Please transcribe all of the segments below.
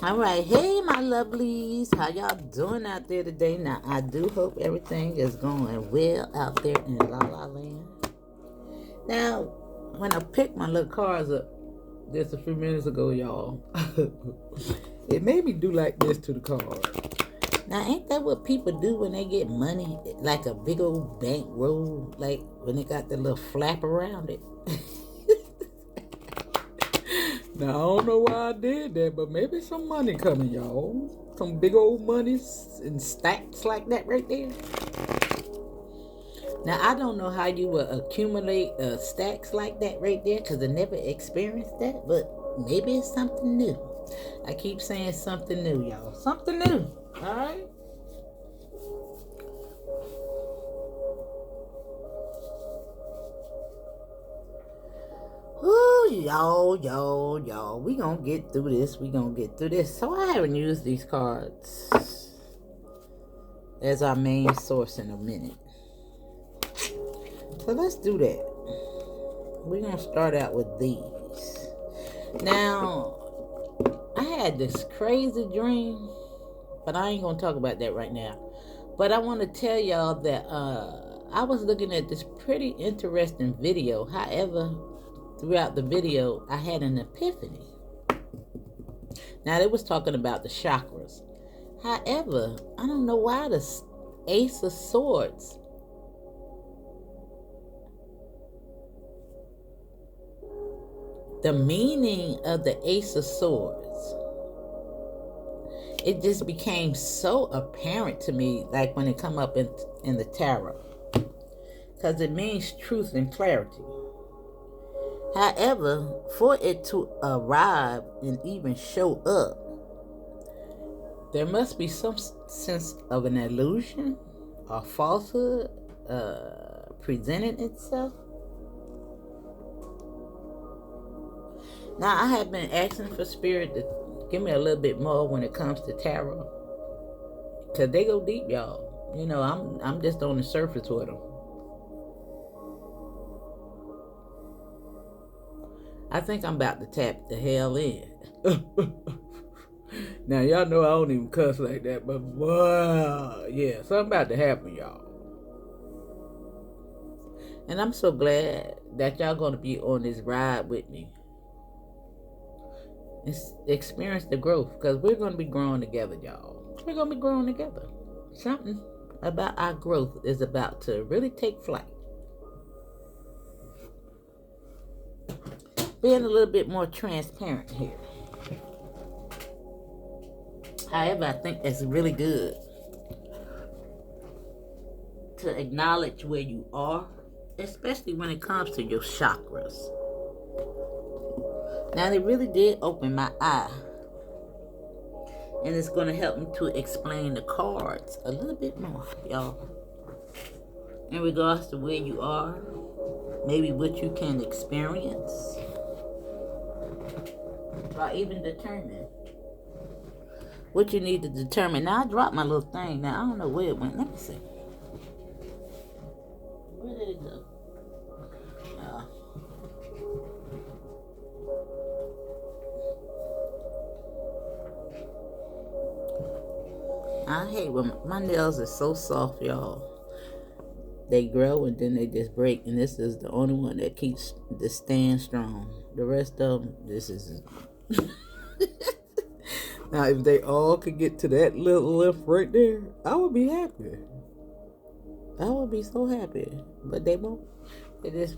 All right, hey my lovelies, how y'all doing out there today? Now I do hope everything is going well out there in La La Land. Now, when I picked my little cars up just a few minutes ago, y'all, it made me do like this to the car. Now, ain't that what people do when they get money, like a big old bank roll, like when they got the little flap around it? Now, I don't know why I did that, but maybe some money coming, y'all. Some big old monies in stacks like that right there. Now, I don't know how you will accumulate stacks like that right there because I never experienced that, but maybe it's something new. I keep saying something new, y'all. Something new, all right? Ooh, y'all. We gonna get through this. So I haven't used these cards as our main source in a minute. So let's do that. We're gonna start out with these. Now, I had this crazy dream, but I ain't gonna talk about that right now. But I want to tell y'all that I was looking at this pretty interesting video. However, throughout the video, I had an epiphany. Now, they was talking about the chakras. However, I don't know why the Ace of Swords the meaning of the Ace of Swords, it just became so apparent to me, like when it come up in the tarot, because it means truth and clarity. However, for it to arrive and even show up, there must be some sense of an illusion or falsehood presenting itself. Now, I have been asking for Spirit to give me a little bit more when it comes to tarot, because they go deep, y'all. You know, I'm just on the surface with them. I think I'm about to tap the hell in. Now, y'all know I don't even cuss like that, but wow, yeah, something about to happen, y'all. And I'm so glad that y'all gonna be on this ride with me. Experience the growth, because we're gonna be growing together, y'all. We're gonna be growing together. Something about our growth is about to really take flight. Being a little bit more transparent here. However, I think it's really good to acknowledge where you are, especially when it comes to your chakras. Now, they really did open my eye, and it's going to help me to explain the cards a little bit more, y'all, in regards to where you are, maybe what you can experience, or even determine what you need to determine. Now, I dropped my little thing. Now, I don't know where it went. Let me see. Where did it go? I hate when my nails are so soft, y'all. They grow and then they just break. And this is the only one that keeps the stand strong. The rest of them, this is... Now, if they all could get to that little lift right there, I would be happy. I would be so happy. But they won't. They just...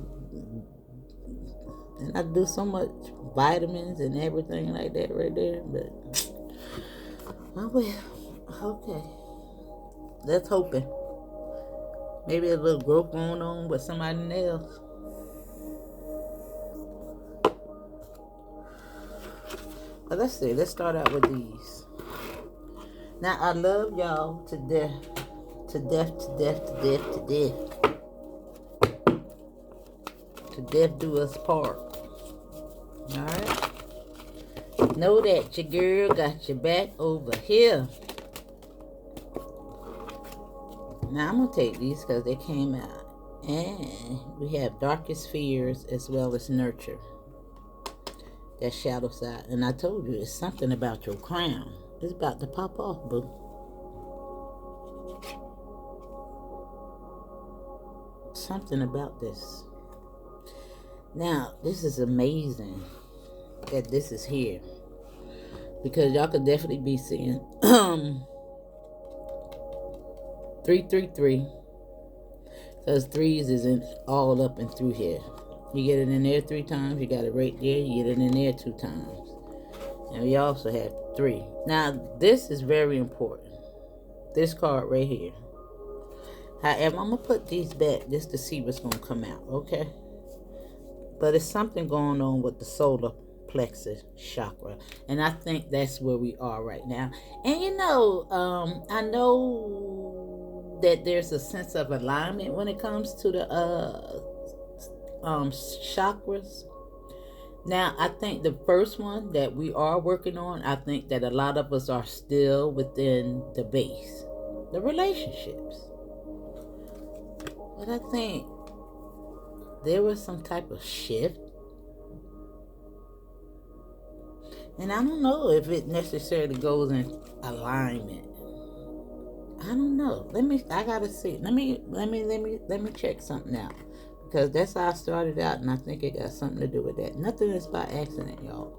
And I do so much vitamins and everything like that right there. But... Oh, well. Okay. Let's hope it. Maybe a little growth going on with somebody else. But let's see. Let's start out with these. Now, I love y'all to death. To death, to death, to death, to death. To death do us part. Alright? Know that your girl got your back over here. Now, I'm going to take these because they came out. And we have darkest fears as well as nurture. that shadow side. And I told you, it's something about your crown. It's about to pop off, boo. Something about this. Now, this is amazing that this is here. Because y'all could definitely be seeing 333. Because threes is in all up and through here. You get it in there 3 times. You got it right there. You get it in there 2 times. And we also have 3. Now, this is very important. This card right here. However, I'm going to put these back just to see what's going to come out, okay? But it's something going on with the solar plexus chakra. And I think that's where we are right now. And you know, I know that there's a sense of alignment when it comes to the chakras. Now, I think the first one that we are working on, I think that a lot of us are still within the base, the relationships. But I think there was some type of shift. And I don't know if it necessarily goes in alignment. I don't know. I gotta see. Let me check something out. Because that's how I started out, and I think it got something to do with that. Nothing is by accident, y'all.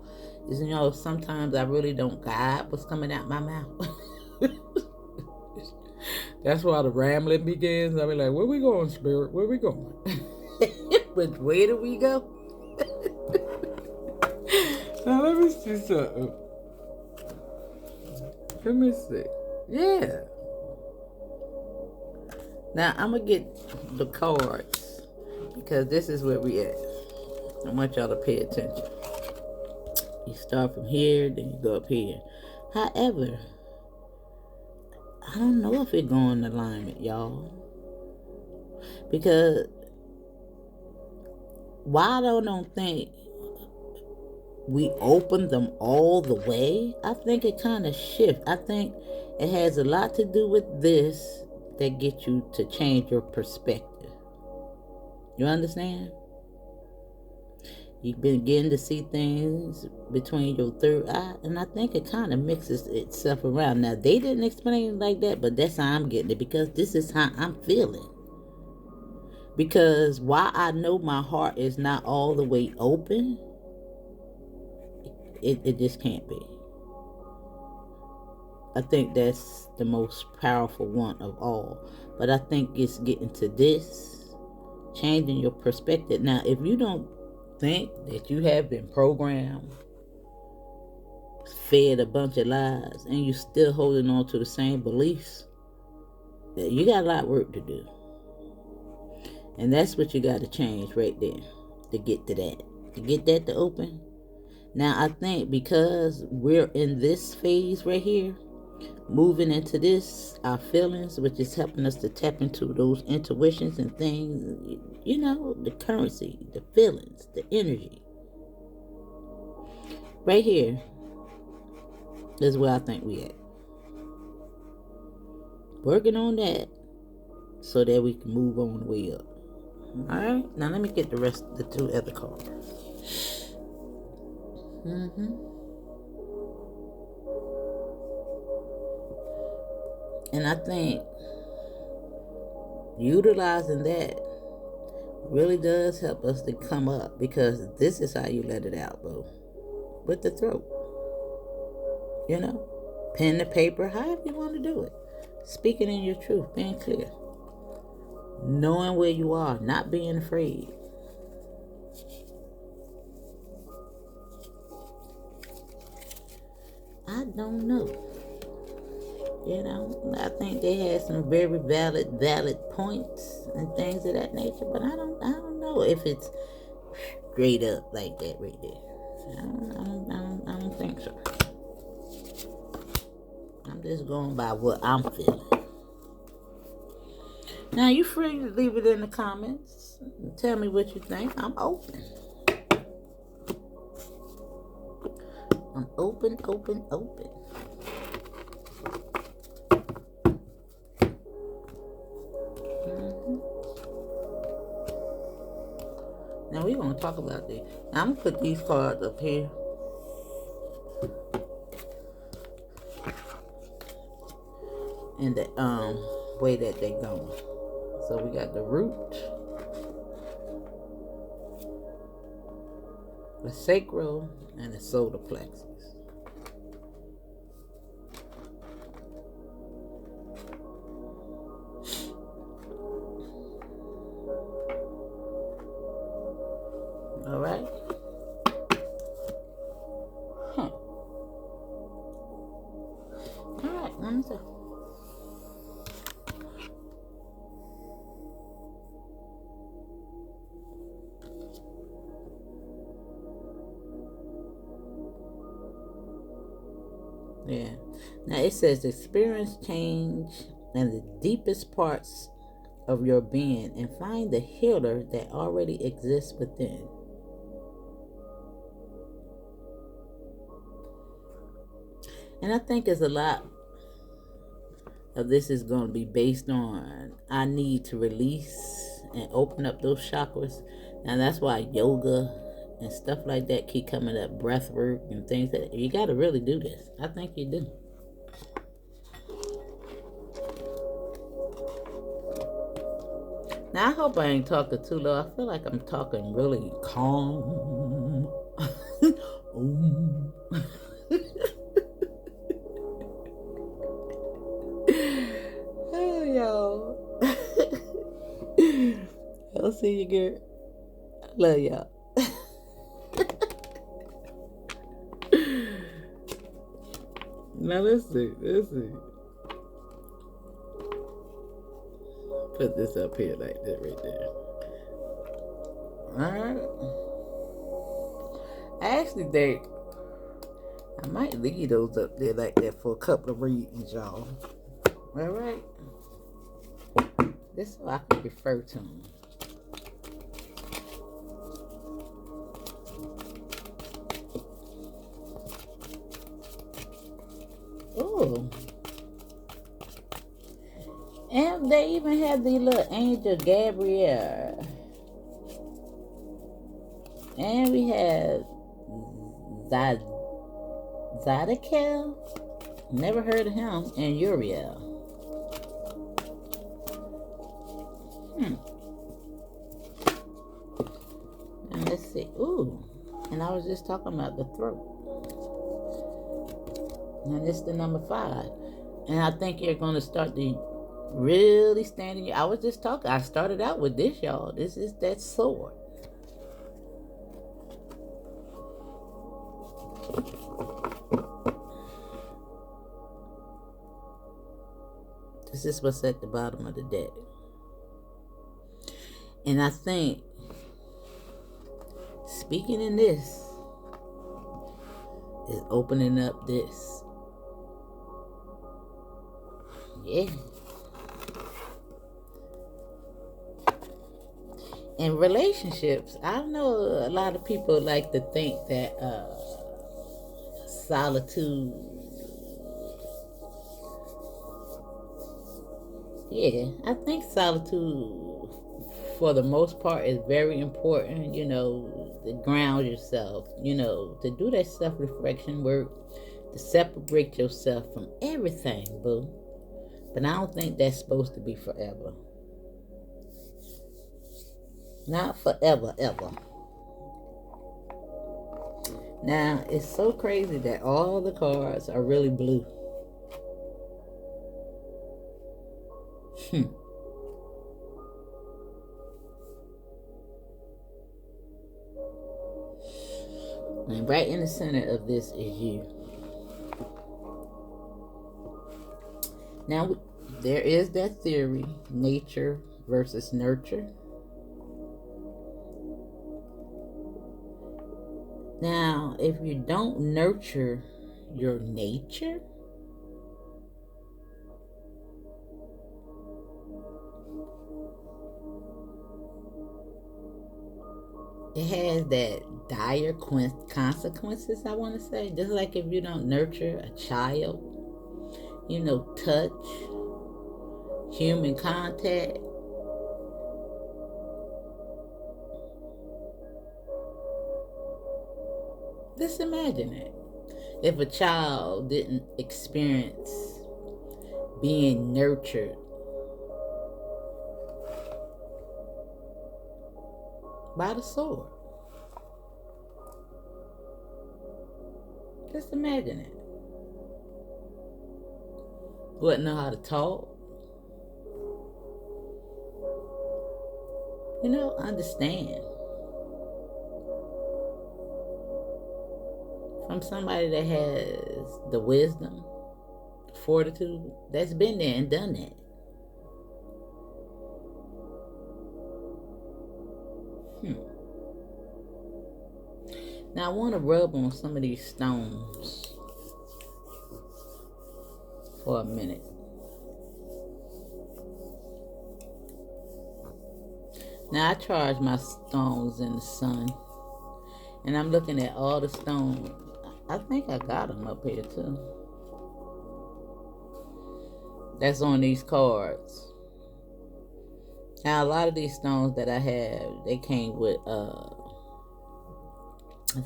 Is, you know, sometimes I really don't guide what's coming out my mouth. That's why the rambling begins. I be like, where we going, spirit? Where we going? Which way do we go? Now let me see something. Let me see. Yeah. Now I'm gonna get the cards because this is where we at. I want y'all to pay attention. You start from here, then you go up here. However, I don't know if it go in alignment, y'all. Because while I don't think we open them all the way, I think it kind of shifts. I think it has a lot to do with this that gets you to change your perspective. You understand? You begin to see things between your third eye, and I think it kind of mixes itself around. Now, they didn't explain it like that, but that's how I'm getting it, because this is how I'm feeling. Because while I know my heart is not all the way open, it just can't be. I think that's the most powerful one of all. But I think it's getting to this, changing your perspective. Now, if you don't think that you have been programmed, fed a bunch of lies, and you're still holding on to the same beliefs, you got a lot of work to do. And that's what you got to change right there to get to that. To get that to open. Now, I think because we're in this phase right here, moving into this, our feelings, which is helping us to tap into those intuitions and things, you know, the currency, the feelings, the energy. Right here is where I think we at. Working on that so that we can move on the way up. Alright, now let me get the rest of the 2 other cards. And I think utilizing that really does help us to come up, because this is how you let it out, bro. With the throat. You know? Pen to paper, however you want to do it. Speaking in your truth, being clear. Knowing where you are, not being afraid. I don't know. You know, I think they had some very valid points and things of that nature, but I don't know if it's straight up like that right there. I don't think so. I'm just going by what I'm feeling. Now, you're free to leave it in the comments. Tell me what you think. I'm open. I'm open. Now we're going to talk about this. Now, I'm going to put these cards up here in the way that they're going. So we got the root, the sacral, and the solar plexus. All right. All right. Let me see. Yeah. Now it says experience change in the deepest parts of your being and find the healer that already exists within. And I think there's a lot of this is going to be based on I need to release and open up those chakras. Now that's why yoga and stuff like that keep coming up, breath work and things that you got to really do this. I think you do. Now I hope I ain't talking too low. I feel like I'm talking really calm. Oh, y'all. I'll see you, girl. I love y'all. Now let's see. Put this up here like that right there. Alright. I actually think I might leave those up there like that for a couple of readings, y'all. Alright. This is so I can refer to them. Oh. And they even have the little angel Gabrielle. And we have Zadkiel. Never heard of him. And Uriel. And let's see. Ooh. And I was just talking about the throat. And it's the number 5. And I think you're going to start to really stand in your... I was just talking. I started out with this, y'all. This is that sword. This is what's at the bottom of the deck. And I think speaking in this is opening up this. Yeah. In relationships, I know a lot of people like to think that solitude, yeah, I think solitude for the most part is very important, you know, to ground yourself, you know, to do that self-reflection work, to separate yourself from everything, boo. But I don't think that's supposed to be forever. Not forever, ever. Now, it's so crazy that all the cards are really blue. And right in the center of this is you. Now, there is that theory, nature versus nurture. Now, if you don't nurture your nature, it has that dire consequences, I want to say. Just like if you don't nurture a child, you know, touch, human contact. Just imagine it. If a child didn't experience being nurtured by the sword. Just imagine it. Wouldn't know how to talk. Understand. From somebody that has the wisdom, fortitude, that's been there and done that. Now I want to rub on some of these stones for a minute. Now I charge my stones in the sun, and I'm looking at all the stones. I think I got them up here too. That's on these cards. Now a lot of these stones that I have, they came with I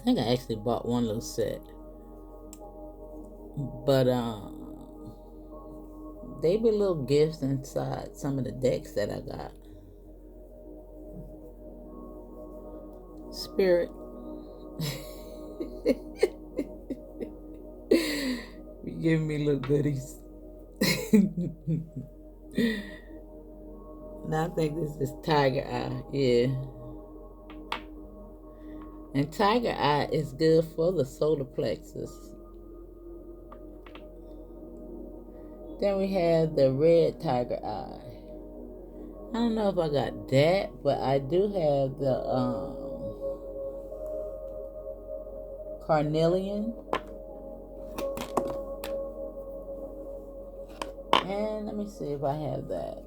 think I actually bought one little set. But they be little gifts inside some of the decks that I got. Spirit. Be giving me little goodies. Now I think this is tiger eye. Yeah. And tiger eye is good for the solar plexus. Then we have the red tiger eye. I don't know if I got that, but I do have the carnelian. And let me see if I have that.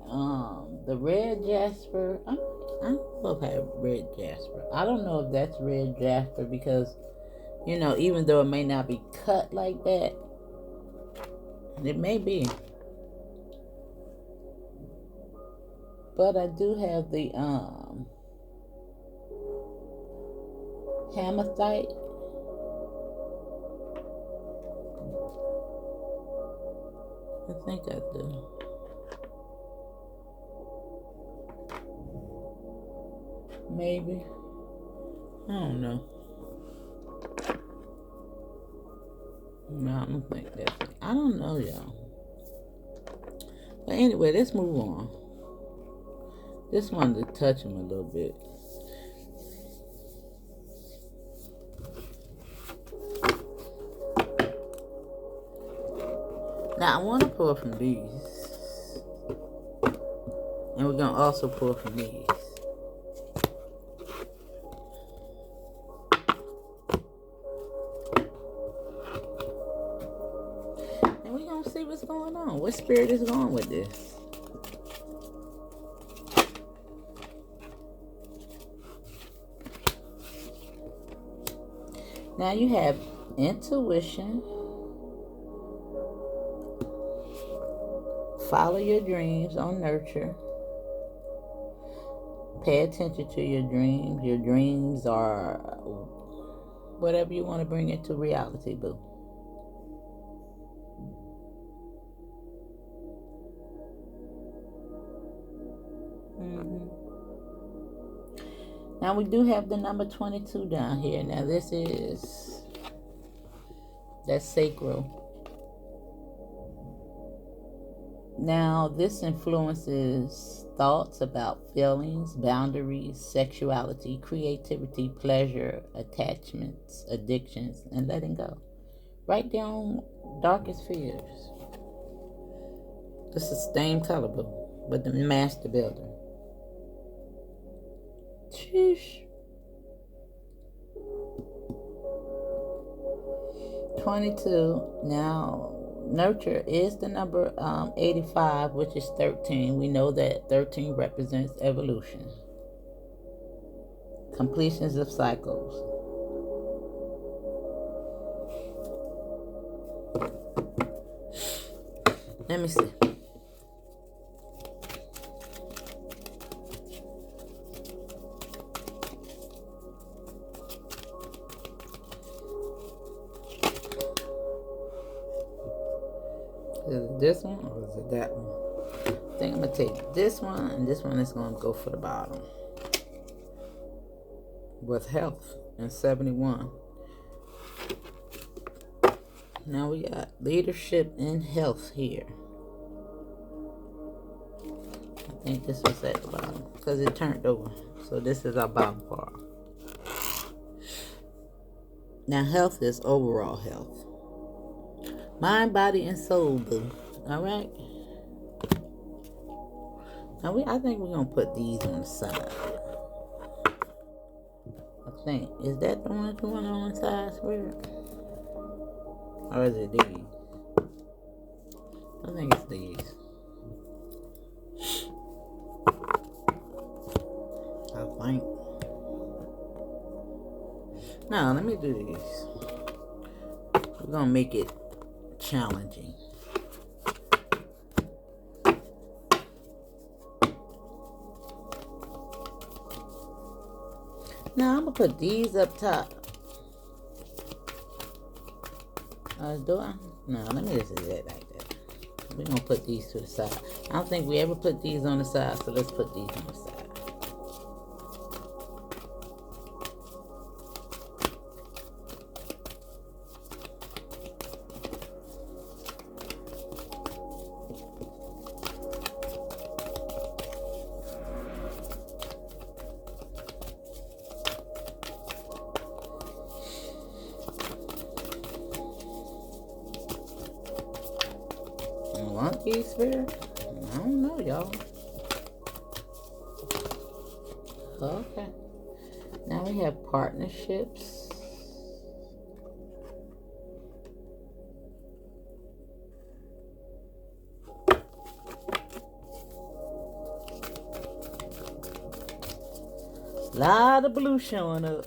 The red jasper. I don't know if I have red jasper. I don't know if that's red jasper because, even though it may not be cut like that, it may be. But I do have the hematite. I think I do. Maybe. I don't know. No, I don't think that's it. I don't know, y'all. But anyway, let's move on. Just wanted to touch him a little bit. Now, I want to pull from these. And we're going to also pull from these. And we're going to see what's going on. What spirit is going with this? Now you have intuition. Follow your dreams on nurture. Pay attention to your dreams. Your dreams are whatever you want to bring into reality, boo. Now we do have the number 22 down here. Now this is, that's sacral. Now this influences thoughts about feelings, boundaries, sexuality, creativity, pleasure, attachments, addictions, and letting go. Write down darkest fears. This is same color, boo, but the master builder. Sheesh. 22. Now, nurture is the number 85, which is 13. We know that 13 represents evolution, completions of cycles. Let me see. Is it this one or is it that one? I think I'm going to take this one, and this one is going to go for the bottom. With health and 71. Now we got leadership and health here. I think this was at the bottom because it turned over. So this is our bottom part. Now health is overall health. Mind, body, and soul, boo. Alright? Now I think we're going to put these on the side. I think. Is that the one going on the side, Spirit? Or is it these? I think it's these. I think. Now, let me do these. We're going to make it challenging. Now, I'm going to put these up top. Do I? No, let me just do that like that. We're going to put these to the side. I don't think we ever put these on the side, so let's put these on the side. Monkey spirit? I don't know, y'all. Okay. Now we have partnerships. Lot of blue showing up.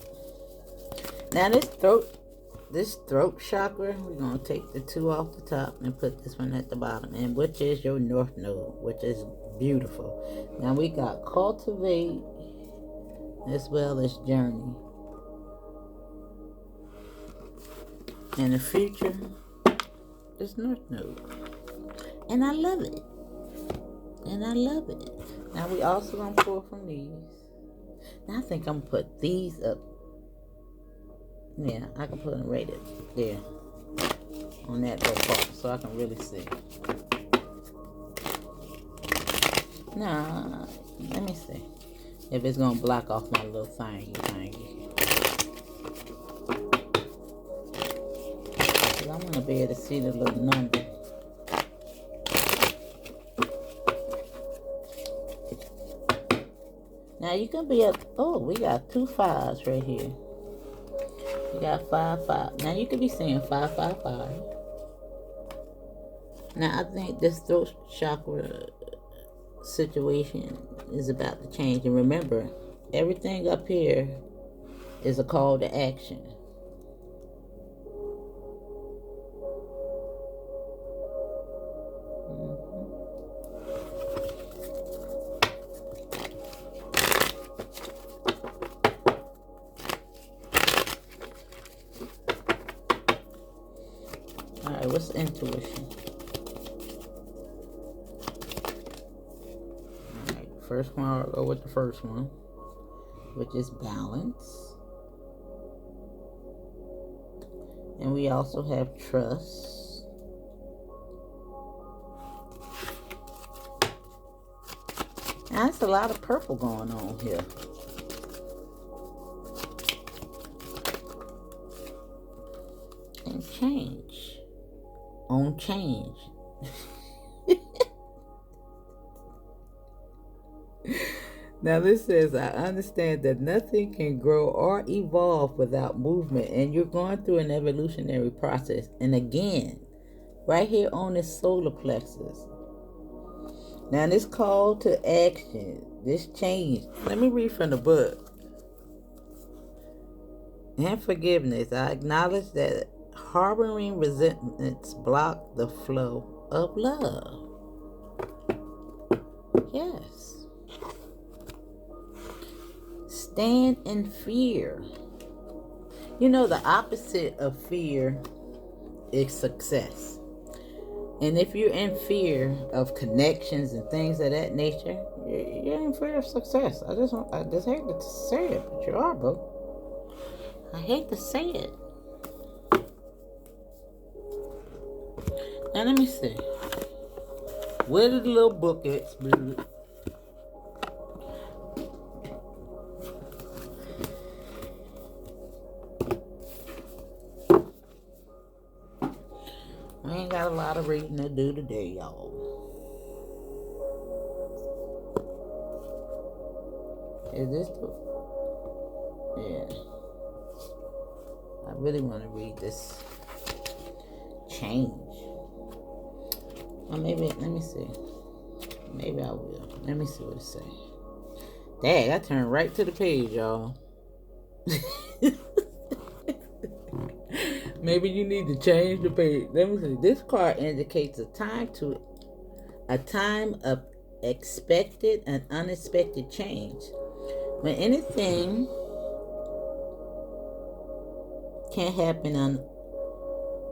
Now this throat chakra, we're going to take the two off the top and put this one at the bottom, and which is your north node, which is beautiful. Now we got cultivate as well as journey. And the future is north node. And I love it. And I love it. Now we also going to pull from these. Now I think I'm going to put these up. Yeah, I can put them right there on that little part so I can really see. Now, let me see if it's going to block off my little thingy. Because I want to be able to see the little number. Now you can be up, oh, we got 2 5s right here. You got 5, 5. Now you could be saying 5, 5, 5. Now I think this throat chakra situation is about to change. And remember, everything up here is a call to action. Alright, what's intuition? Alright, first one, I'll go with the first one, which is balance. And we also have trust. Now, that's a lot of purple going on here. And change. On change. Now this says, I understand that nothing can grow or evolve without movement, and you're going through an evolutionary process. And again, right here on this solar plexus. Now this call to action, this change. Let me read from the book. And forgiveness. I acknowledge that harboring resentments block the flow of love. Yes. Stand in fear. You know, the opposite of fear is success. And if you're in fear of connections and things of that nature, you're in fear of success. I just hate to say it, but you are, bro. I hate to say it. Now let me see. Where did the little book at, baby? I ain't got a lot of reading to do today, y'all. Is this the... Yeah. I really want to read this change. Or maybe, let me see. Maybe I will. Let me see what it says. Dang, I turned right to the page, y'all. Maybe you need to change the page. Let me see. This card indicates a time of expected and unexpected change. When anything can happen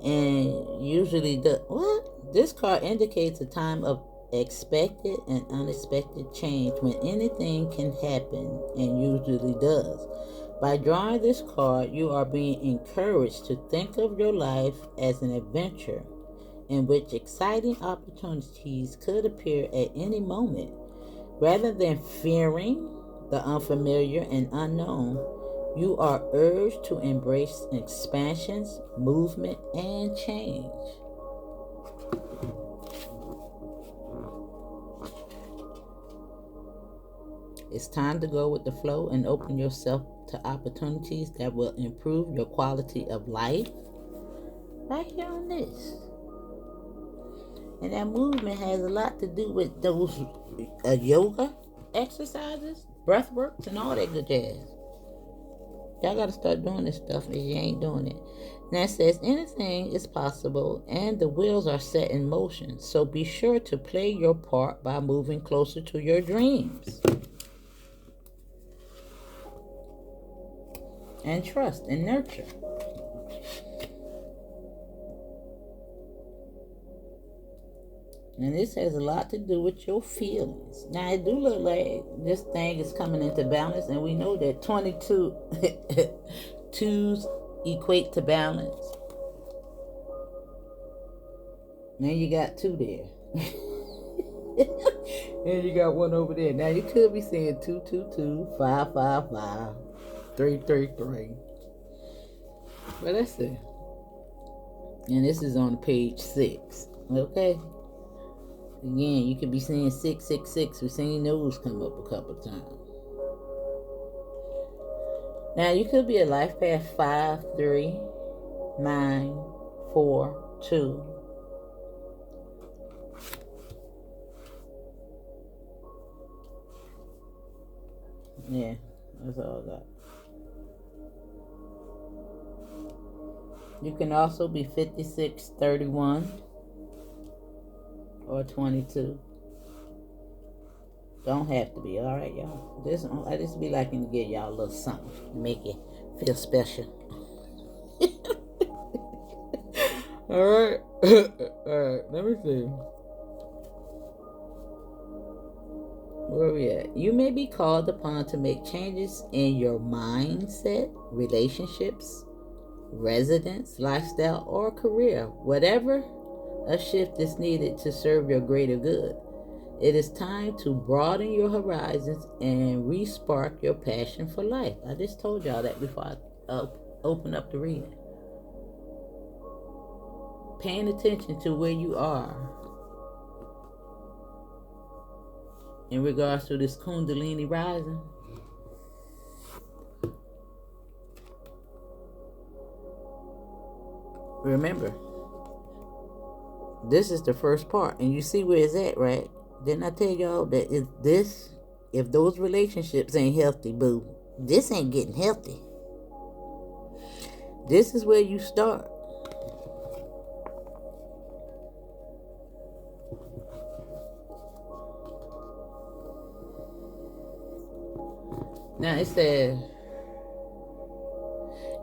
and usually does. What? This card indicates a time of expected and unexpected change when anything can happen and usually does. By drawing this card, you are being encouraged to think of your life as an adventure in which exciting opportunities could appear at any moment. Rather than fearing the unfamiliar and unknown, you are urged to embrace expansions, movement, and change. It's time to go with the flow and open yourself to opportunities that will improve your quality of life. Right here on this. And that movement has a lot to do with those yoga exercises, breath works, and all that good jazz. Y'all got to start doing this stuff if you ain't doing it. And that says anything is possible and the wheels are set in motion. So be sure to play your part by moving closer to your dreams. And trust and nurture. And this has a lot to do with your feelings. Now, it do look like this thing is coming into balance, and we know that 22 twos equate to balance. Now you got 2 there. And you got 1 over there. Now you could be saying 222, 555, 333. But let's see. And this is on page 6. Okay. Again, you could be seeing 666. We've seen those come up a couple times. Now, you could be a life path 5, 3, 9, 4, 2. Yeah, that's all I got. You can also be 56, 31. Or 22. Don't have to be, all right, y'all. I just be liking to give y'all a little something to make you feel special. All right. All right, let me see. Where we at? You may be called upon to make changes in your mindset, relationships, residence, lifestyle, or career. Whatever a shift is needed to serve your greater good. It is time to broaden your horizons and re-spark your passion for life. I just told y'all that before I open up the reading. Paying attention to where you are in regards to this Kundalini rising. Remember, this is the first part, and you see where it's at, right? Didn't I tell y'all that if those relationships ain't healthy, boo, this ain't getting healthy. This is where you start. Now it says,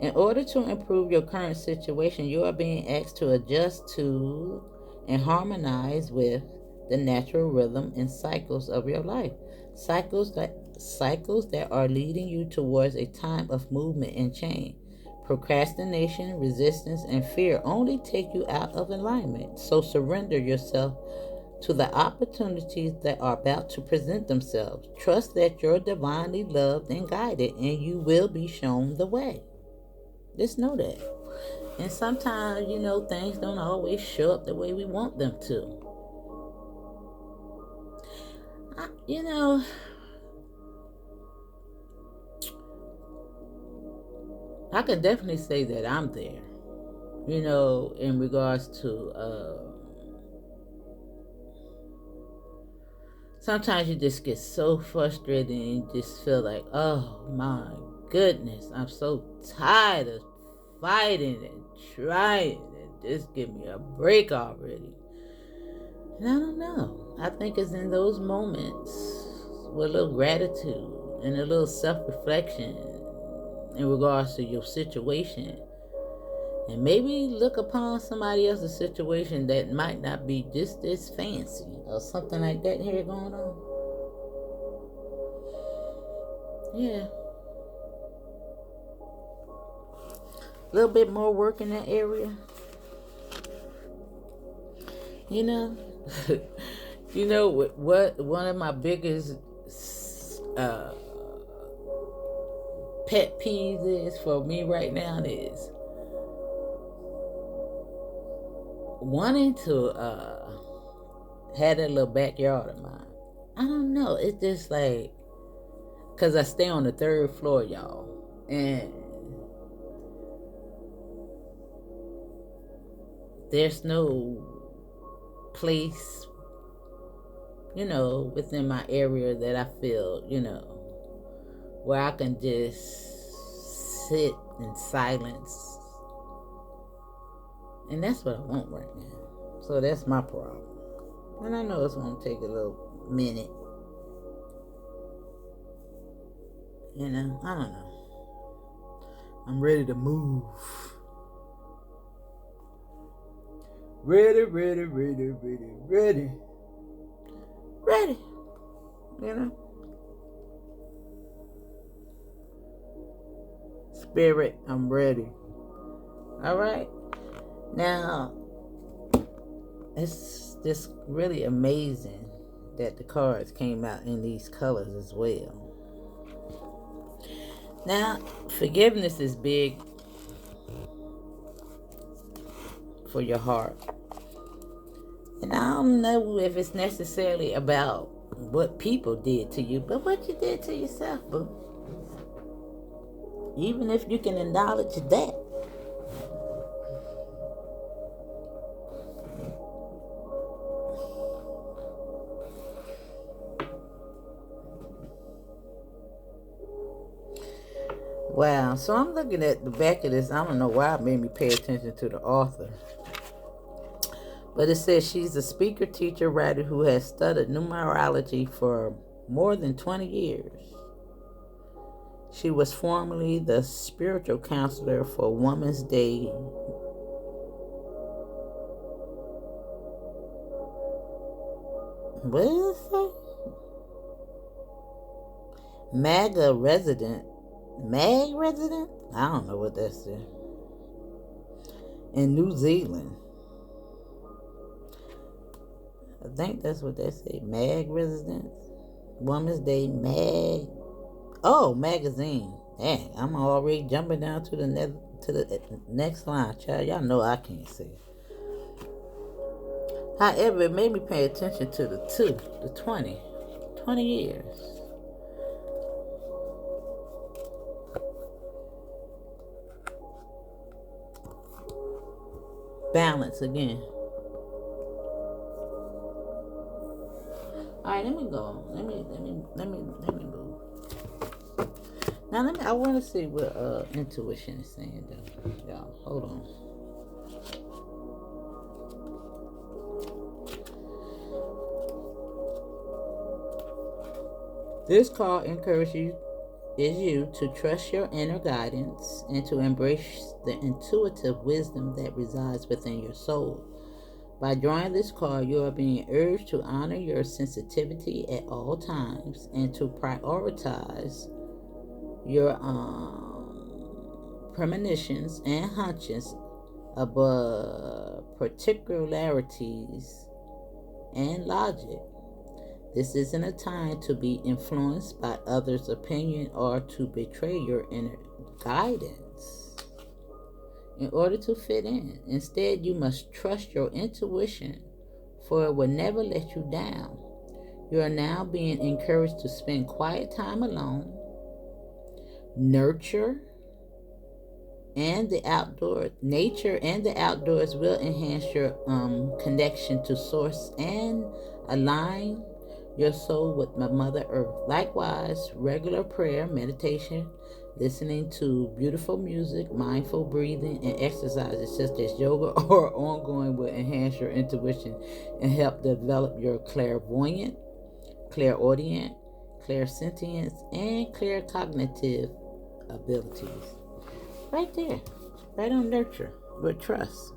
in order to improve your current situation, you are being asked to adjust to and harmonize with the natural rhythm and cycles of your life. Cycles that are leading you towards a time of movement and change. Procrastination, resistance, and fear only take you out of alignment. So surrender yourself to the opportunities that are about to present themselves. Trust that you're divinely loved and guided, and you will be shown the way. Just know that. And sometimes, things don't always show up the way we want them to. I, you know, I can definitely say that I'm there, in regards to sometimes you just get so frustrated and you just feel like, oh my goodness, I'm so tired of fighting and trying, and just give me a break already. And I don't know. I think it's in those moments with a little gratitude and a little self-reflection in regards to your situation, and maybe look upon somebody else's situation that might not be just as fancy or something like that here going on. Yeah. A little bit more work in that area. What one of my biggest pet peeves is for me right now is wanting to have that little backyard of mine. I don't know. It's just like, because I stay on the third floor, y'all. And there's no place, within my area that I feel, where I can just sit in silence. And that's what I want right now. So that's my problem. And I know it's going to take a little minute. I don't know. I'm ready to move. Ready. Spirit, I'm ready. All right. Now, it's just really amazing that the cards came out in these colors as well. Now, forgiveness is big for your heart. And I don't know if it's necessarily about what people did to you, but what you did to yourself, boo. Even if you can acknowledge that. Wow, so I'm looking at the back of this. I don't know why it made me pay attention to the author. But it says she's a speaker, teacher, writer who has studied numerology for more than 20 years. She was formerly the spiritual counselor for Women's Day. What does it say? Mag resident? I don't know what that says. In New Zealand. I think that's what they say. Mag resident. Women's Day mag. Oh, magazine. Dang, I'm already jumping down to the next line, child. Y'all know I can't see it. However, it made me pay attention to the 20 years. Balance again. All right, let me go. Let me move. Now I want to see what intuition is saying though. Y'all, hold on. This call encourages you to trust your inner guidance and to embrace the intuitive wisdom that resides within your soul. By drawing this card, you are being urged to honor your sensitivity at all times and to prioritize your premonitions and hunches above particularities and logic. This isn't a time to be influenced by others' opinion or to betray your inner guidance in order to fit in. Instead, you must trust your intuition, for it will never let you down. You are now being encouraged to spend quiet time alone, nurture, and the outdoors. Nature and the outdoors will enhance your connection to source and align your soul with my Mother Earth. Likewise, regular prayer, meditation, listening to beautiful music, mindful breathing, and exercises such as yoga or ongoing will enhance your intuition and help develop your clairvoyant, clairaudient, clairsentience, and claircognitive abilities. Right there, right on nurture with trust.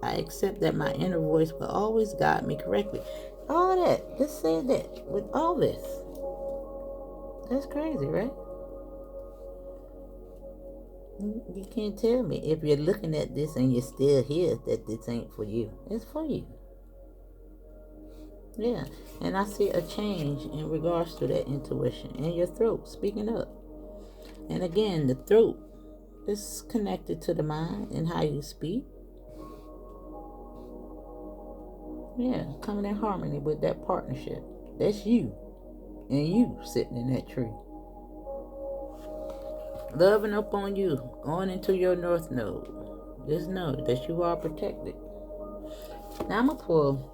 I accept that my inner voice will always guide me correctly. All that, just say that with all this. That's crazy, right? You can't tell me if you're looking at this and you're still here that this ain't for you. It's for you. Yeah, and I see a change in regards to that intuition and your throat speaking up. And again, the throat is connected to the mind and how you speak. Yeah, coming in harmony with that partnership. That's you. And you sitting in that tree. Loving up on you. Going into your north node. Just know that you are protected. Now I'm going to pull,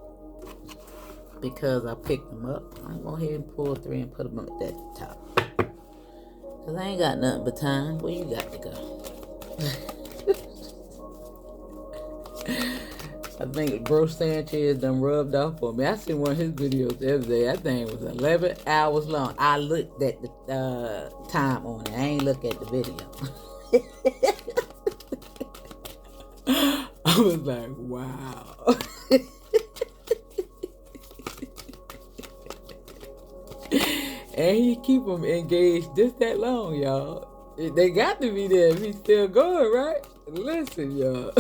because I picked them up, I'm going to go ahead and pull 3 and put them up at the top. Because I ain't got nothing but time. Where you got to go? I think Bro Sanchez done rubbed off on me. I seen one of his videos the other day. That thing was 11 hours long. I looked at the time on it. I ain't look at the video. I was like, wow. And he keep them engaged just that long, y'all. They got to be there if he's still going, right? Listen, y'all.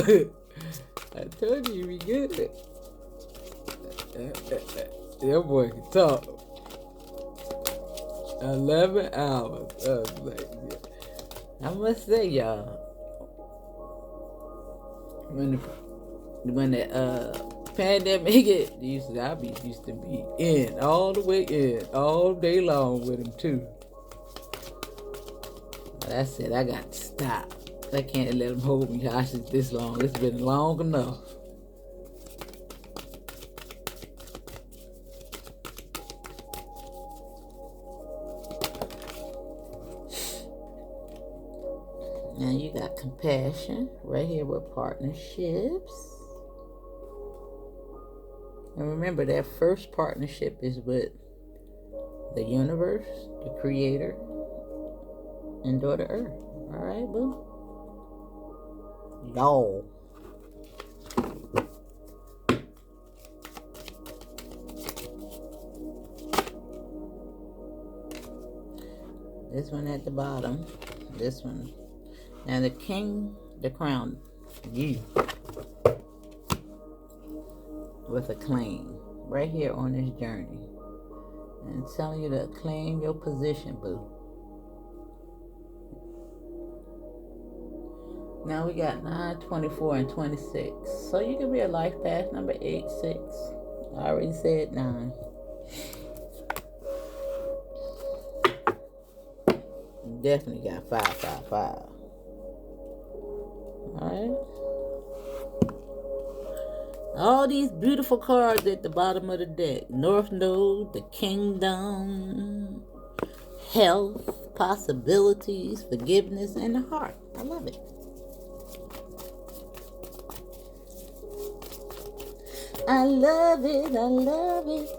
I told you be good. That boy can talk. 11 hours. I must say, y'all, when the pandemic hit, I used to be in all the way in all day long with him too. But I said I got to stop. I can't let him hold me hostage this long. It's been long enough. Now you got compassion right here with partnerships. And remember, that first partnership is with the universe, the creator, and Daughter Earth. All right, boo? Y'all. This one at the bottom. This one. Now the king, the crown, you. With a claim. Right here on this journey. And telling you to claim your position, boo. Now we got 9, 24, and 26. So you can be a life path number 8, 6. I already said 9. You definitely got 5, 5, 5. Alright. All these beautiful cards at the bottom of the deck. North Node, the Kingdom, health, possibilities, forgiveness, and the heart. I love it. I love it, I love it.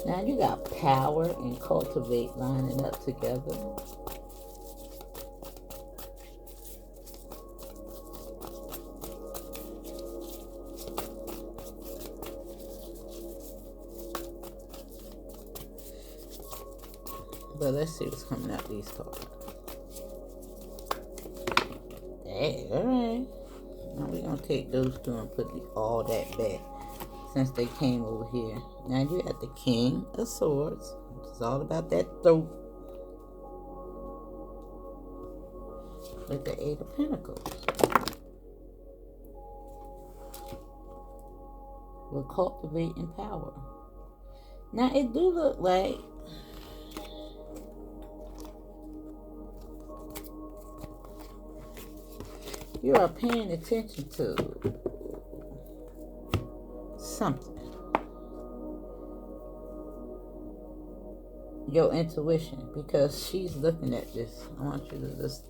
Now you got power and cultivate lining up together. But let's see what's coming out these cards. Hey, alright. Now we're going to take those two and put all that back since they came over here. Now you got the King of Swords. It's all about that throat. With the Eight of Pentacles. We're cultivating power. Now it do look like you are paying attention to something. Your intuition, because she's looking at this. I want you to just,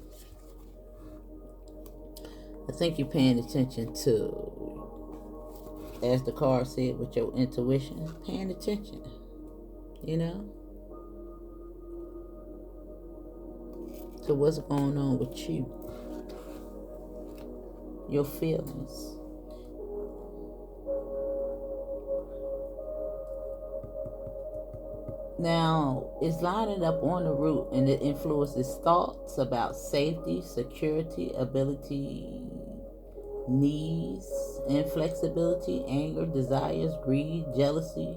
I think you're paying attention to, as the card said, with your intuition, paying attention, you know, to what's going on with you, your feelings. Now, it's lining up on the root, and it influences thoughts about safety, security, ability, needs, inflexibility, anger, desires, greed, jealousy.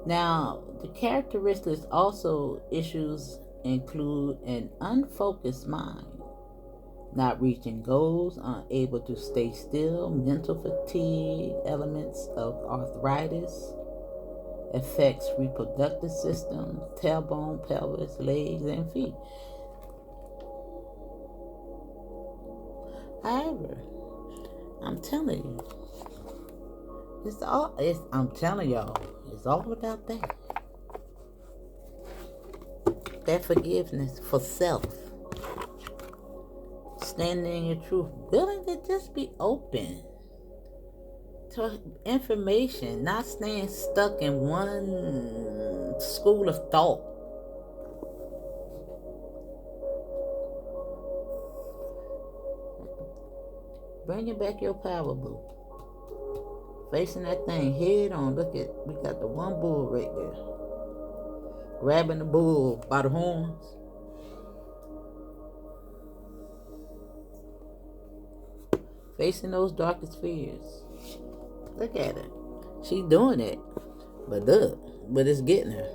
Now, the characteristics also issues include an unfocused mind, not reaching goals, unable to stay still, mental fatigue, elements of arthritis, affects reproductive system, tailbone, pelvis, legs, and feet. However, I'm telling you, I'm telling y'all, it's all about that. That forgiveness for self. Standing in your truth, willing to just be open to information, not staying stuck in one school of thought. Bringing back your power, boo. Facing that thing head on. Look at, we got the one bull right there. Grabbing the bull by the horns. Facing those darkest fears. Look at her. She's doing it. But it's getting her.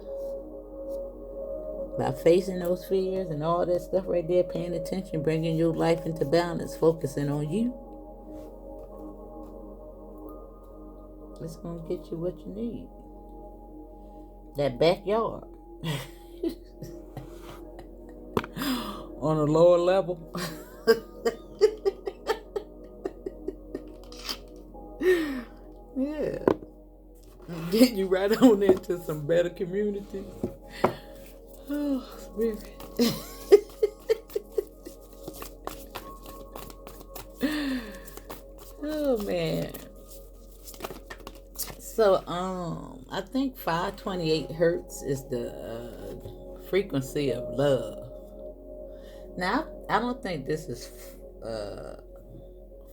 By facing those fears and all that stuff right there, paying attention, bringing your life into balance, focusing on you. It's going to get you what you need. That backyard. On a lower level. Yeah. Get you right on into some better communities. Oh, spirit. Oh, man. So, I think 528 hertz is the frequency of love. Now, I don't think this is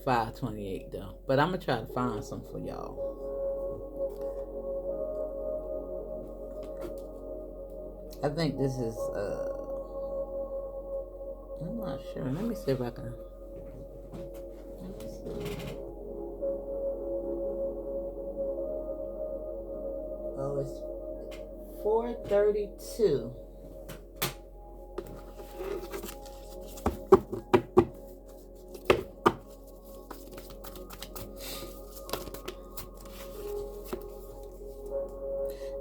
528 though, but I'm gonna try to find some for y'all. I think this is I'm not sure. Let me see if I can. Let me see. Oh, it's 432.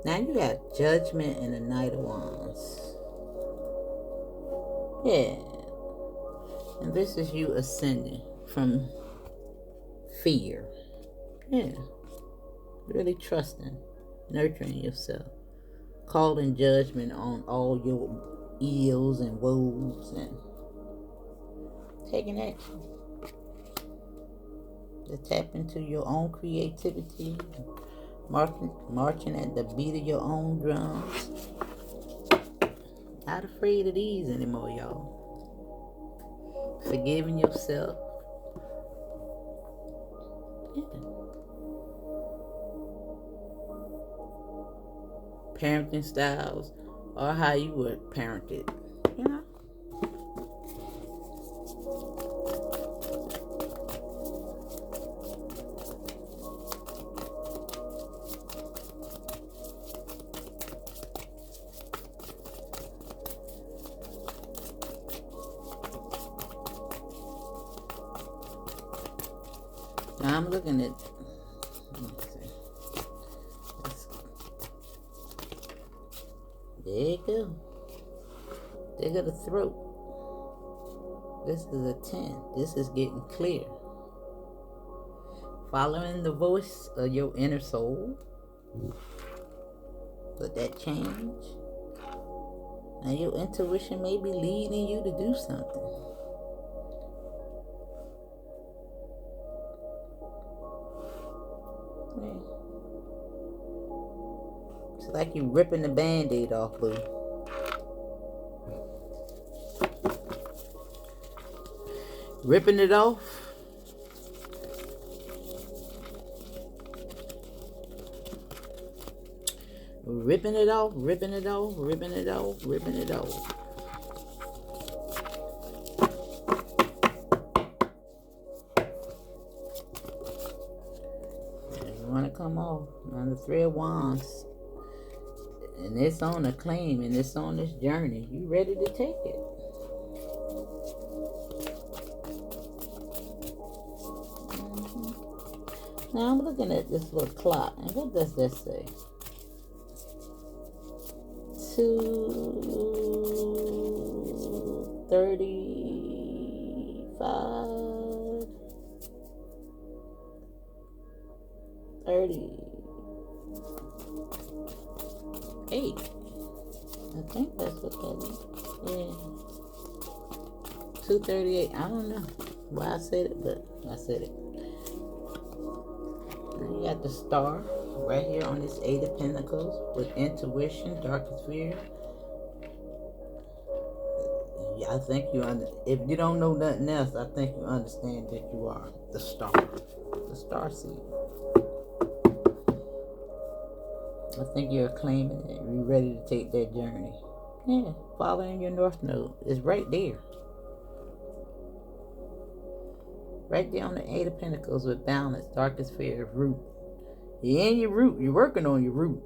Now you got Judgment and the Knight of Wands. Yeah. And this is you ascending from fear. Yeah. Really trusting, nurturing yourself. Calling judgment on all your ills and woes and taking action. To tap into your own creativity. Marching at the beat of your own drums. Not afraid of these anymore, y'all. Forgiving yourself. Yeah. parenting styles, or how you were parented, you know. Now I'm looking at, let's see. There you go. They got a throat. This is a 10. This is getting clear. Following the voice of your inner soul. Let that change. And your intuition may be leading you to do something. Yeah. It's like you ripping the Band-Aid off, boo. Ripping it off. Ripping it off, ripping it off, ripping it off, ripping it off. You want to come off on the 3 of Wands. And it's on a claim, and it's on this journey. You ready to take it? Now I'm looking at this little clock, and what does that say? 2:35, 38. I think that's what that is. Yeah. 2:38. I don't know why I said it, but I said it. You got the star right here on this 8 of Pentacles with intuition, darkest fear. I think if you don't know nothing else, I think you understand that you are the star seed. I think you're claiming it. You're ready to take that journey. Yeah, following your North Node is right there. Right there on the 8 of Pentacles with balance, darkest fear, root. You're in your root. You're working on your root.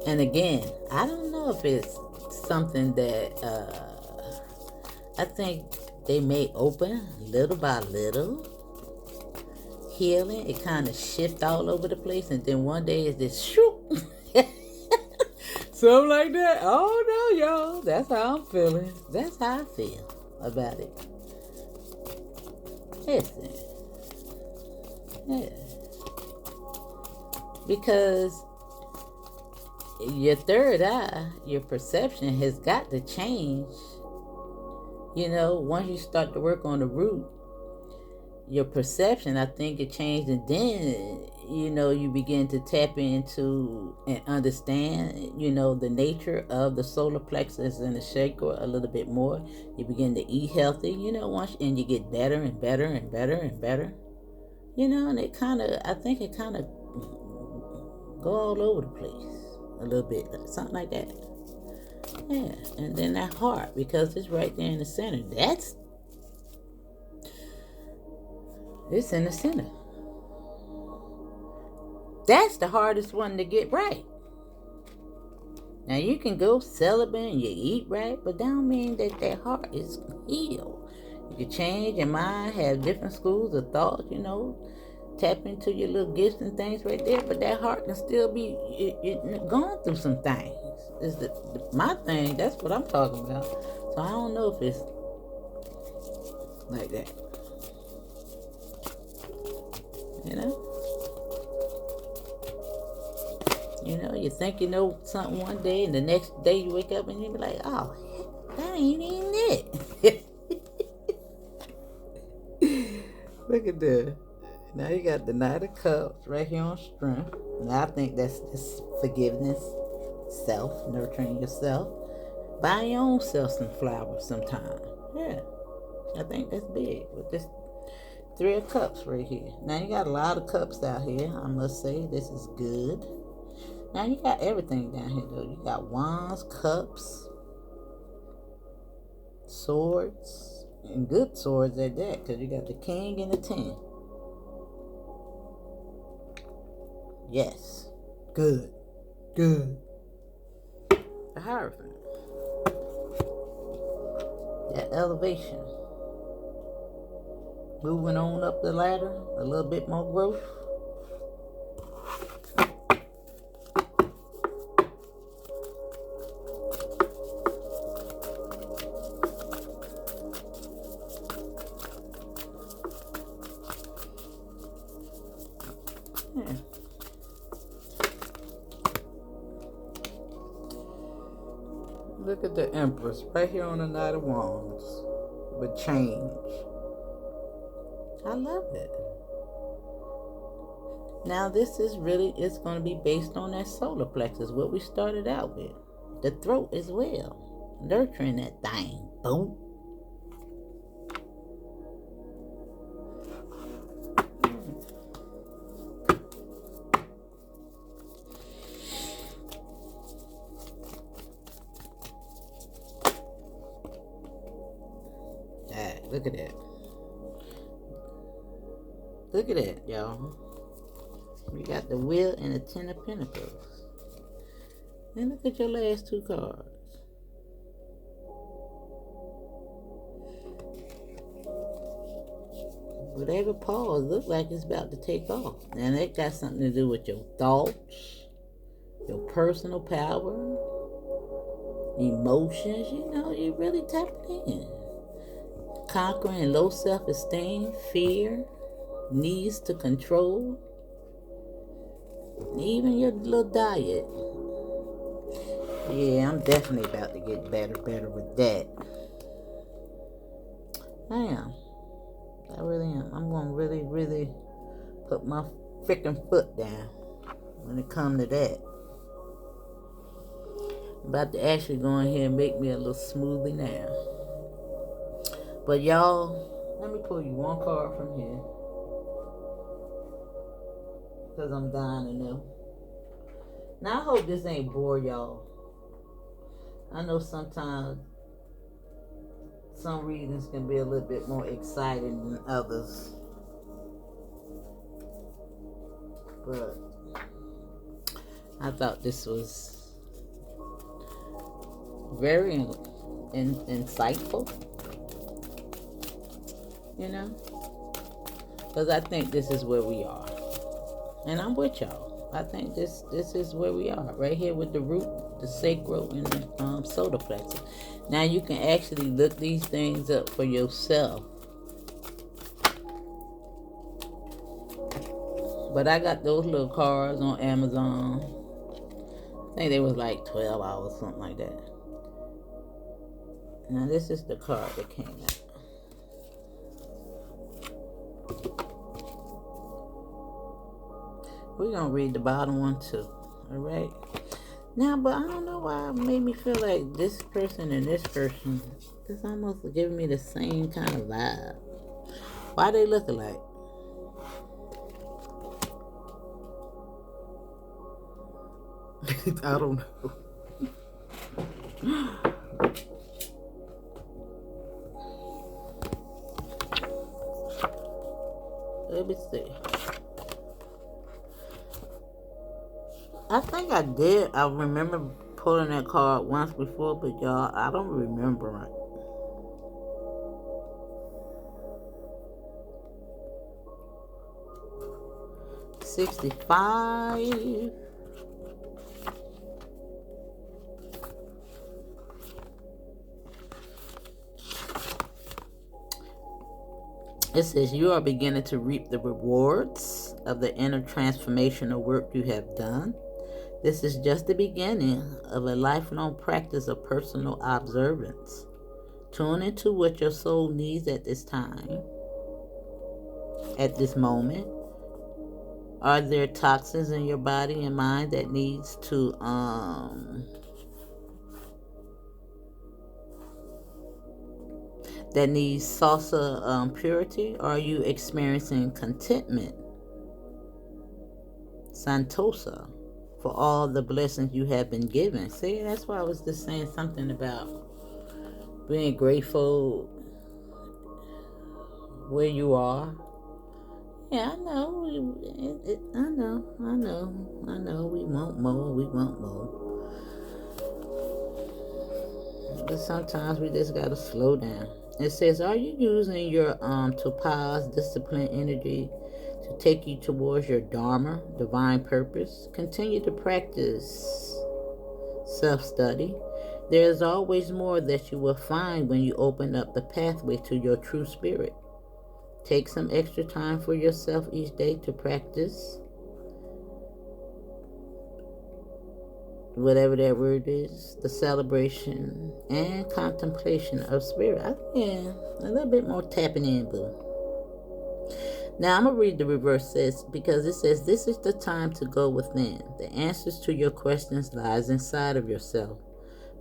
And again, I don't know if it's something that I think they may open little by little. Healing, it kind of shift all over the place, and then one day it's just shoot. Something like that. Oh no, y'all. That's how I'm feeling. That's how I feel about it. Listen. Yeah. Because your third eye, your perception has got to change. You know, once you start to work on the root, your perception, I think it changed, and then, you know, you begin to tap into and understand, you know, the nature of the solar plexus and the chakra a little bit more. You begin to eat healthy, you know, and you get better and better and better and better, you know, and I think it kind of go all over the place a little bit, something like that. Yeah, and then that heart, because it's right there in the center. It's in the center. That's the hardest one to get right. Now you can go celibate and you eat right, but that don't mean that heart is healed. You can change your mind, have different schools of thought, you know, tap into your little gifts and things right there, but that heart can still be going through some things. Is my thing, that's what I'm talking about. So I don't know if it's like that. You know, you think you know something one day, and the next day you wake up and you be like, oh, that ain't even it. Look at that. Now you got the Knight of Cups right here on strength. Now I think that's just forgiveness, self, nurturing yourself. Buy your own self some flowers sometime. Yeah, I think that's big with this Three of Cups right here. Now you got a lot of cups out here. I must say this is good. Now you got everything down here though. You got wands, cups, swords, and good swords at that, because you got the king and the 10. Yes. Good. Good. The Hierophant. That elevation. Moving on up the ladder. A little bit more growth. Yeah. Look at the Empress right here on the Knight of Wands with change. I love it. Now this is really, it's going to be based on that solar plexus, what we started out with. The throat as well. Nurturing that thing. Boom. Look at that. Look at that, y'all. We got the Wheel and the 10 of Pentacles. And look at your last two cards. Whatever pause look like it's about to take off. And that got something to do with your thoughts, your personal power, emotions. You know, you really tapping in. Conquering low self-esteem, fear, needs to control, even your little diet. Yeah, I'm definitely about to get better with that. I am. I really am. I'm going to really put my freaking foot down when it comes to that. I'm about to actually go in here and make me a little smoothie now. But y'all, let me pull you one card from here, because I'm dying to know. Now I hope this ain't bore y'all. I know sometimes some readings can be a little bit more exciting than others. But I thought this was very insightful. You know? Because I think this is where we are. And I'm with y'all. I think this is where we are. Right here with the root, the sacral, and the solar plexus. Now you can actually look these things up for yourself. But I got those little cards on Amazon. I think they was like $12, something like that. Now this is the card that came out. We're going to read the bottom one too. Alright? Now, but I don't know why it made me feel like this person and this person, it's almost giving me the same kind of vibe. Why they look alike? I don't know. Let me see. I think I did. I remember pulling that card once before, but y'all, I don't remember it. $65. It says you are beginning to reap the rewards of the inner transformational work you have done. This is just the beginning of a lifelong practice of personal observance. Tune into what your soul needs at this time, at this moment. Are there toxins in your body and mind that needs to that needs salsa purity? Or are you experiencing contentment, santosa, for all the blessings you have been given? See, that's why I was just saying something about being grateful where you are. Yeah, I know. I know. We want more. We want more. But sometimes we just gotta slow down. It says, are you using your topaz discipline energy to take you towards your dharma, divine purpose? Continue to practice self-study. There is always more that you will find when you open up the pathway to your true spirit. Take some extra time for yourself each day to practice whatever that word is, the celebration and contemplation of spirit. Yeah, a little bit more tapping in, boo. Now I'm going to read the reverse, says, because it says, this is the time to go within. The answers to your questions lies inside of yourself.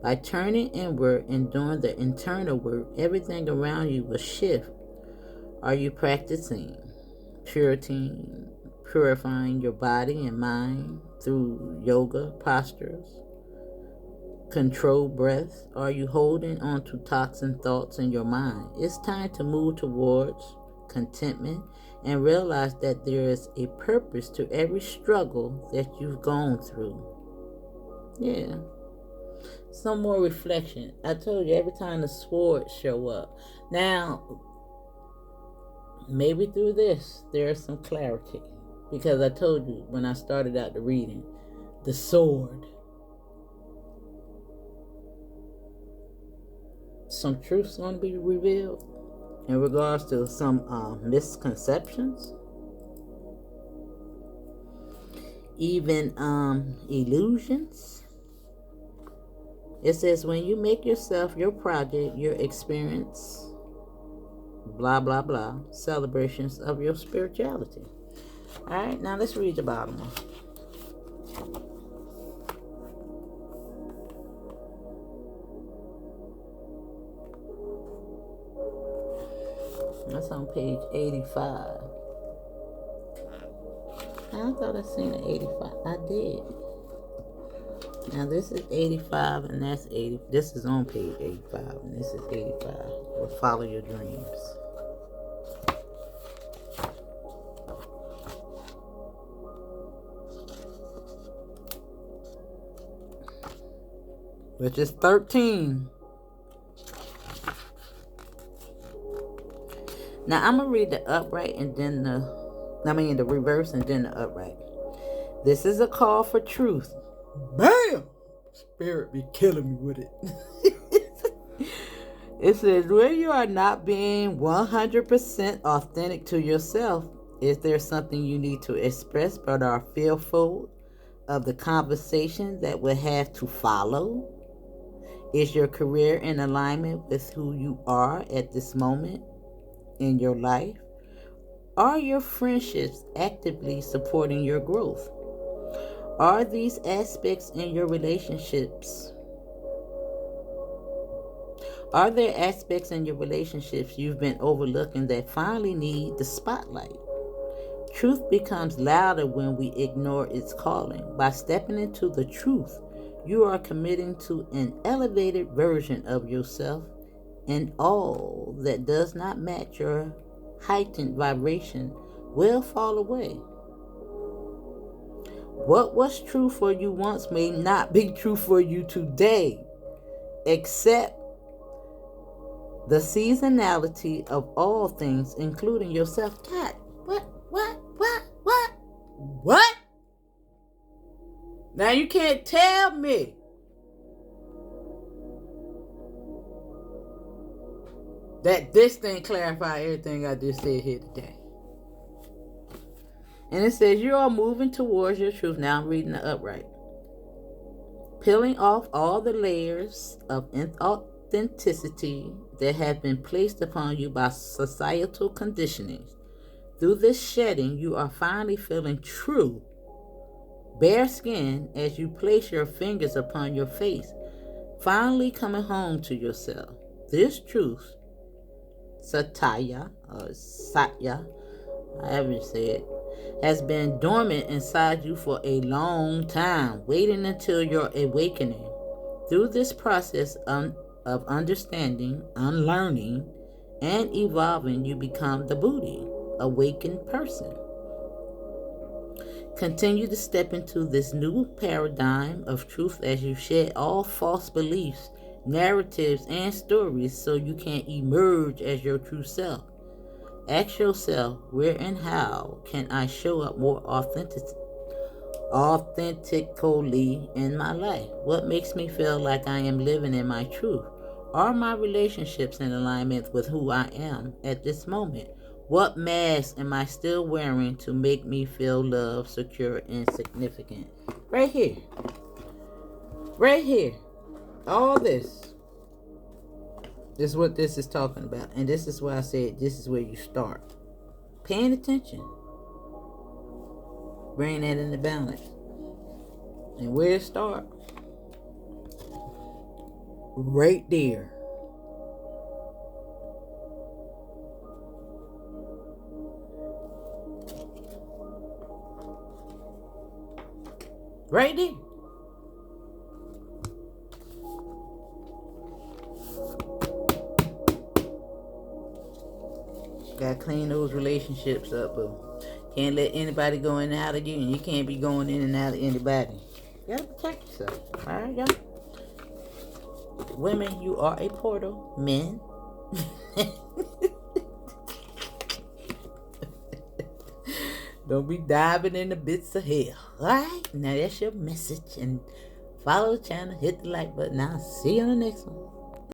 By turning inward and doing the internal work, everything around you will shift. Are you practicing purifying your body and mind through yoga postures, controlled breath? Are you holding on to toxin thoughts in your mind? It's time to move towards contentment and realize that there is a purpose to every struggle that you've gone through. Yeah. Some more reflection. I told you, every time the swords show up. Now, maybe through this, there's some clarity. Because I told you when I started out the reading, the sword. Some truth's going to be revealed in regards to some misconceptions, even illusions. It says, when you make yourself your project, your experience, blah, blah, blah, celebrations of your spirituality. All right, now let's read the bottom one. That's on page 85. I thought I seen an 85. I did. Now this is 85 and that's 80. This is on page 85 and this is 85. Well, follow your dreams. Which is 13. Now I'm gonna read the upright and then the reverse and then the upright. This is a call for truth. Bam! Spirit be killing me with it. It says, where you are not being 100% authentic to yourself, is there something you need to express but are fearful of the conversation that will have to follow? Is your career in alignment with who you are at this moment in your life? Are your friendships actively supporting your growth? Are these aspects in your relationships? Are there aspects in your relationships you've been overlooking that finally need the spotlight? Truth becomes louder when we ignore its calling. By stepping into the truth, you are committing to an elevated version of yourself, and all that does not match your heightened vibration will fall away. What was true for you once may not be true for you today. Accept the seasonality of all things, including yourself. God, what? Now you can't tell me that this thing clarify everything I just said here today. And it says you are moving towards your truth. Now I'm reading the upright. Peeling off all the layers of inauthenticity that have been placed upon you by societal conditioning. Through this shedding, you are finally feeling true, bare skin as you place your fingers upon your face, finally coming home to yourself. This truth Satya, or Satya, however you say it, has been dormant inside you for a long time, waiting until your awakening. Through this process of understanding, unlearning, and evolving, you become the Buddhi, awakened person. Continue to step into this new paradigm of truth as you shed all false beliefs, narratives, and stories so you can emerge as your true self. Ask yourself, where and how can I show up more authentically in my life? What makes me feel like I am living in my truth? Are my relationships in alignment with who I am at this moment? What mask am I still wearing to make me feel loved, secure, and significant? Right here. Right here. All this is what this is talking about. And this is why I said this is where you start. Paying attention. Bring that into balance. And where it start? Right there. Right there. Gotta clean those relationships up, boo. Can't let anybody go in and out of you, and you can't be going in and out of anybody. You gotta protect yourself. Alright, y'all? Women, you are a portal. Men. Don't be diving in the bits of hell. Alright? Now that's your message. And follow the channel, hit the like button. I'll see you on the next one.